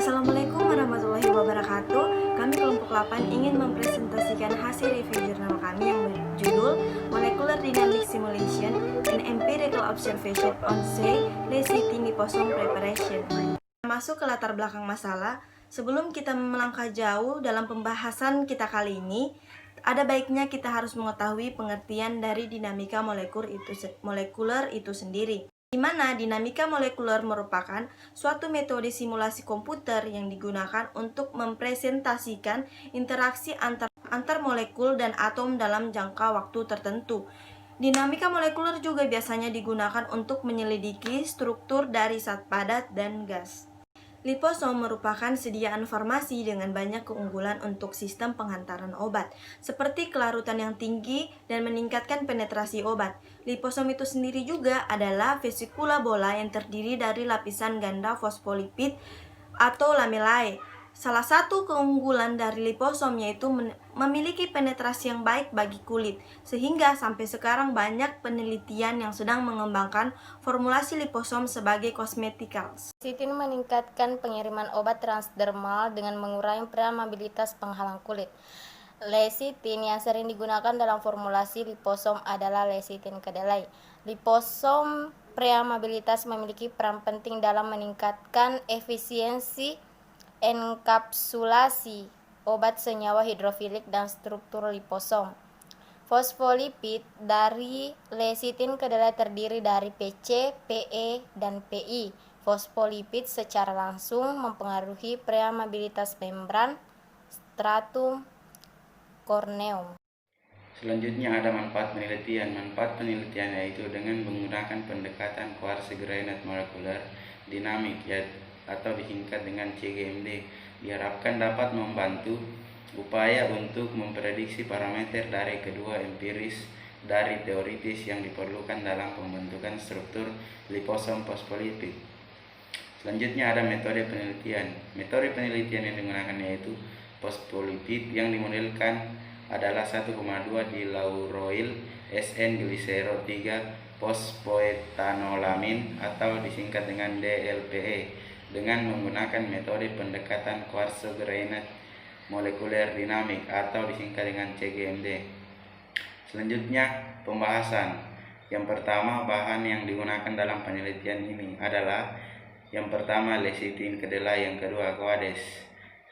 Assalamualaikum warahmatullahi wabarakatuh. Kami kelompok 8 ingin mempresentasikan hasil review jurnal kami yang berjudul Molecular Dynamic Simulation and Empirical Observation on Say Lecithin Liposome Preparation. Masuk ke latar belakang masalah, sebelum kita melangkah jauh dalam pembahasan kita kali ini, ada baiknya kita harus mengetahui pengertian dari dinamika molekuler itu sendiri, di mana dinamika molekuler merupakan suatu metode simulasi komputer yang digunakan untuk mempresentasikan interaksi antar molekul dan atom dalam jangka waktu tertentu. Dinamika molekuler juga biasanya digunakan untuk menyelidiki struktur dari zat padat dan gas. Liposom merupakan sediaan farmasi dengan banyak keunggulan untuk sistem penghantaran obat, seperti kelarutan yang tinggi dan meningkatkan penetrasi obat. Liposom itu sendiri juga adalah vesikula bola yang terdiri dari lapisan ganda fosfolipid atau lamelae. Salah satu keunggulan dari liposom yaitu memiliki penetrasi yang baik bagi kulit, sehingga sampai sekarang banyak penelitian yang sedang mengembangkan formulasi liposom sebagai cosmeceuticals. Lecithin meningkatkan pengiriman obat transdermal dengan mengurangi permeabilitas penghalang kulit. Lecithin yang sering digunakan dalam formulasi liposom adalah lecithin kedelai. Liposom permeabilitas memiliki peran penting dalam meningkatkan efisiensi enkapsulasi obat senyawa hidrofilik dan struktur liposom. Fosfolipid dari lecithin kedelai terdiri dari PC, PE, dan PI. Fosfolipid secara langsung mempengaruhi permeabilitas membran stratum corneum. Selanjutnya ada manfaat penelitian. Manfaat penelitian yaitu dengan menggunakan pendekatan Quartz-Grained Molecular Dynamics atau disingkat dengan CGMD, diharapkan dapat membantu upaya untuk memprediksi parameter dari kedua empiris dari teoritis yang diperlukan dalam pembentukan struktur liposom fosfolipid. Selanjutnya ada metode penelitian. Metode penelitian yang digunakan yaitu fosfolipid yang dimodelkan adalah 1,2 dilauryl SN glycerol 3 fosfoetanolamin atau disingkat dengan DLPE dengan menggunakan metode pendekatan Quartz-Grained Molecular Dynamics atau disingkat dengan CGMD. Selanjutnya pembahasan. Yang pertama, bahan yang digunakan dalam penelitian ini adalah yang pertama lecithin kedelai, yang kedua aqueous.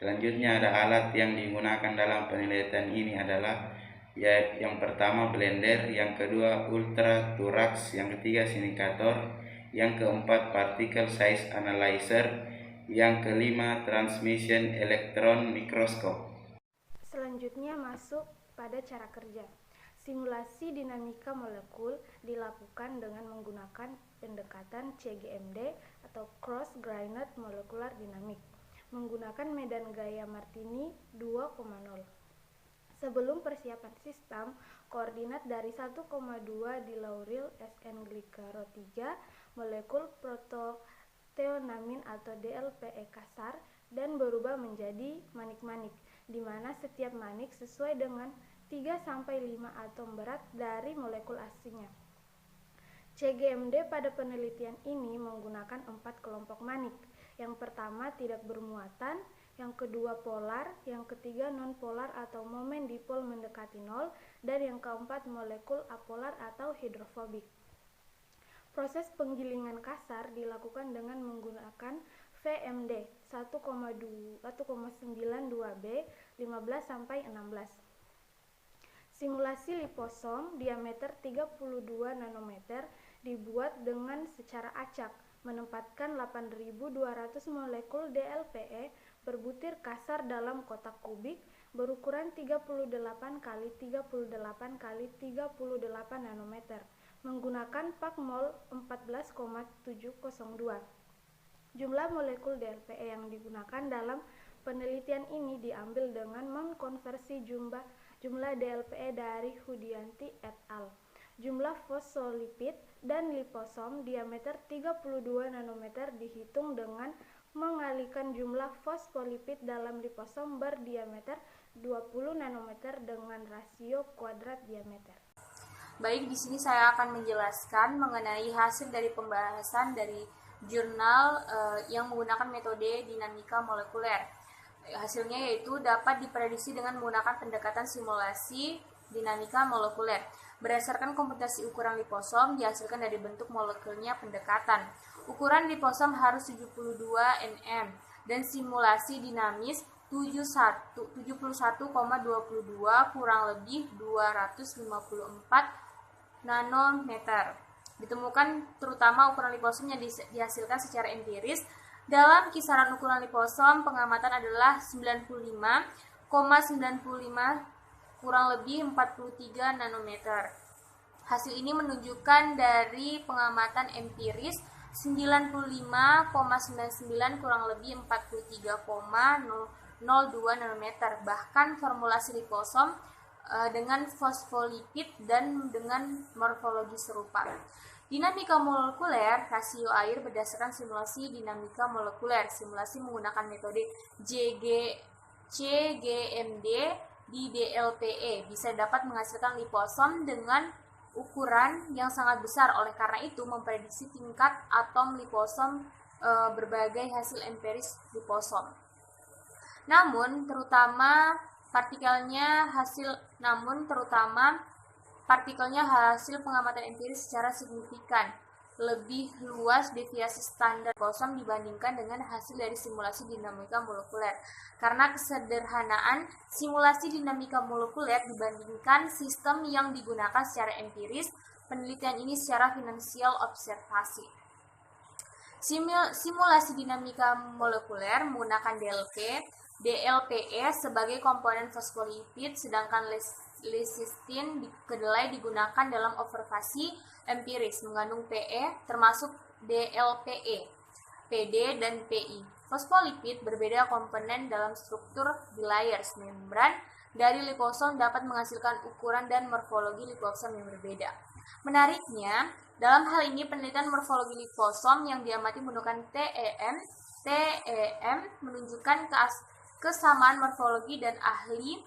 Selanjutnya ada alat yang digunakan dalam penelitian ini adalah yang pertama blender, yang kedua ultraturax, yang ketiga sindikator, yang keempat particle size analyzer, yang kelima transmission electron microscope. Selanjutnya masuk pada cara kerja. Simulasi dinamika molekul dilakukan dengan menggunakan pendekatan CGMD atau Cross-Grained Molecular Dynamics menggunakan medan gaya Martini 2,0. Sebelum persiapan sistem, koordinat dari 1,2 dilauryl SN glycerol 3 molekul protothionamin atau DLPE kasar dan berubah menjadi manik-manik, di mana setiap manik sesuai dengan 3-5 atom berat dari molekul aslinya. CGMD pada penelitian ini menggunakan 4 kelompok manik. Yang pertama tidak bermuatan, yang kedua polar, yang ketiga non-polar atau momen dipol mendekati nol, dan yang keempat molekul apolar atau hidrofobik. Proses penggilingan kasar dilakukan dengan menggunakan VMD 1,92B 15-16. Simulasi liposom diameter 32 nanometer dibuat dengan secara acak, menempatkan 8.200 molekul DLPE berbutir kasar dalam kotak kubik berukuran 38 x 38 x 38 nanometer menggunakan Pak mol 14,702. Jumlah molekul DLPE yang digunakan dalam penelitian ini diambil dengan mengkonversi jumlah DLPE dari Hudianti et al. Jumlah fosfolipid dan liposom diameter 32 nanometer dihitung dengan mengalihkan jumlah fosfolipid dalam liposom berdiameter 20 nanometer dengan rasio kuadrat diameter. Baik, di sini saya akan menjelaskan mengenai hasil dari pembahasan dari jurnal yang menggunakan metode dinamika molekuler. Hasilnya yaitu dapat diprediksi dengan menggunakan pendekatan simulasi dinamika molekuler. Berdasarkan komputasi ukuran liposom dihasilkan dari bentuk molekulnya pendekatan. Ukuran liposom harus 72 nm dan simulasi dinamis 71,22 kurang lebih 254 nanometer. Ditemukan terutama ukuran liposom yang dihasilkan secara empiris. Dalam kisaran ukuran liposom, pengamatan adalah 95,95 kurang lebih 43 nanometer. Hasil ini menunjukkan dari pengamatan empiris 95,99 kurang lebih 43,02 nanometer. Bahkan formulasi liposom dengan fosfolipid dan dengan morfologi serupa. Dinamika molekuler rasio air berdasarkan simulasi dinamika molekuler. Simulasi menggunakan metode CGMD di DLPE bisa dapat menghasilkan liposom dengan ukuran yang sangat besar. Oleh karena itu, memprediksi tingkat atom liposom berbagai hasil empiris liposom. Namun terutama partikelnya hasil pengamatan empiris secara signifikan lebih luas deviasi standar liposom dibandingkan dengan hasil dari simulasi dinamika molekuler. Karena kesederhanaan simulasi dinamika molekuler dibandingkan sistem yang digunakan secara empiris, penelitian ini secara finansial observasi. Simulasi dinamika molekuler menggunakan DLPE sebagai komponen fosfolipid, sedangkan lecitin kedelai digunakan dalam observasi empiris mengandung PE termasuk DLPE, PD, dan PI. Fosfolipid berbeda komponen dalam struktur bilayers membran dari liposom dapat menghasilkan ukuran dan morfologi liposom yang berbeda. Menariknya, dalam hal ini penelitian morfologi liposom yang diamati menggunakan TEM menunjukkan kesamaan morfologi dan ahli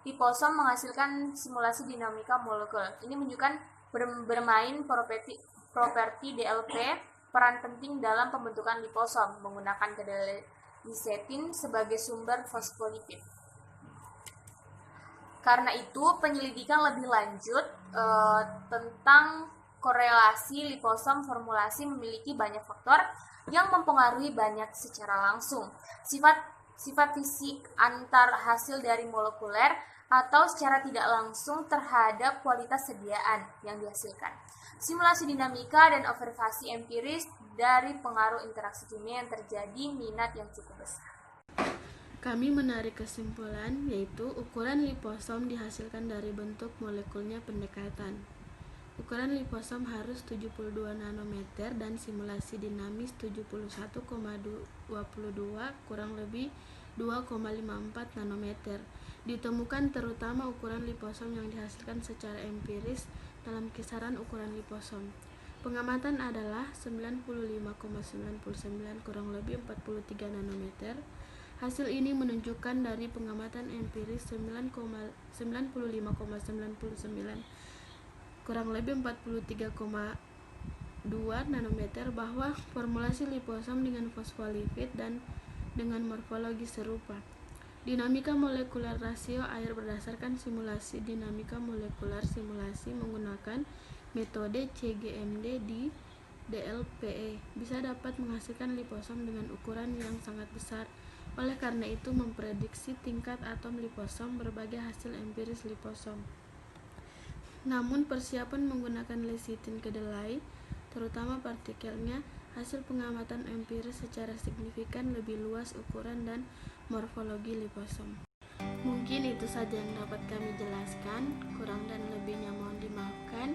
liposom menghasilkan simulasi dinamika molekul. Ini menunjukkan bermain properti DLP peran penting dalam pembentukan liposom menggunakan kedelai lecitin sebagai sumber fosfolipid. Karena itu, penyelidikan lebih lanjut tentang korelasi liposom formulasi memiliki banyak faktor yang mempengaruhi banyak secara langsung. Sifat fisik antar hasil dari molekuler atau secara tidak langsung terhadap kualitas sediaan yang dihasilkan. Simulasi dinamika dan observasi empiris dari pengaruh interaksi kimia yang terjadi minat yang cukup besar. Kami menarik kesimpulan yaitu ukuran liposom dihasilkan dari bentuk molekulnya pendekatan. Ukuran liposom harus 72 nanometer dan simulasi dinamis 71,22 kurang lebih 2,54 nanometer. Ditemukan terutama ukuran liposom yang dihasilkan secara empiris dalam kisaran ukuran liposom. Pengamatan adalah 95,99 kurang lebih 43 nanometer. Hasil ini menunjukkan dari pengamatan empiris 95,99 kurang lebih 43,2 nanometer bahwa formulasi liposom dengan fosfolipid dan dengan morfologi serupa. Dinamika molekuler rasio air berdasarkan simulasi dinamika molekuler. Simulasi menggunakan metode CGMD di DLPE bisa dapat menghasilkan liposom dengan ukuran yang sangat besar. Oleh karena itu, memprediksi tingkat atom liposom berbagai hasil empiris liposom. Namun persiapan menggunakan lecitin kedelai, terutama partikelnya, hasil pengamatan empiris secara signifikan lebih luas ukuran dan morfologi liposom. Mungkin itu saja yang dapat kami jelaskan, kurang dan lebihnya mohon dimaafkan.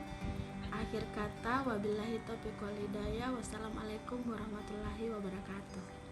Akhir kata, wabillahi taufiq wal hidayah. Wassalamualaikum warahmatullahi wabarakatuh.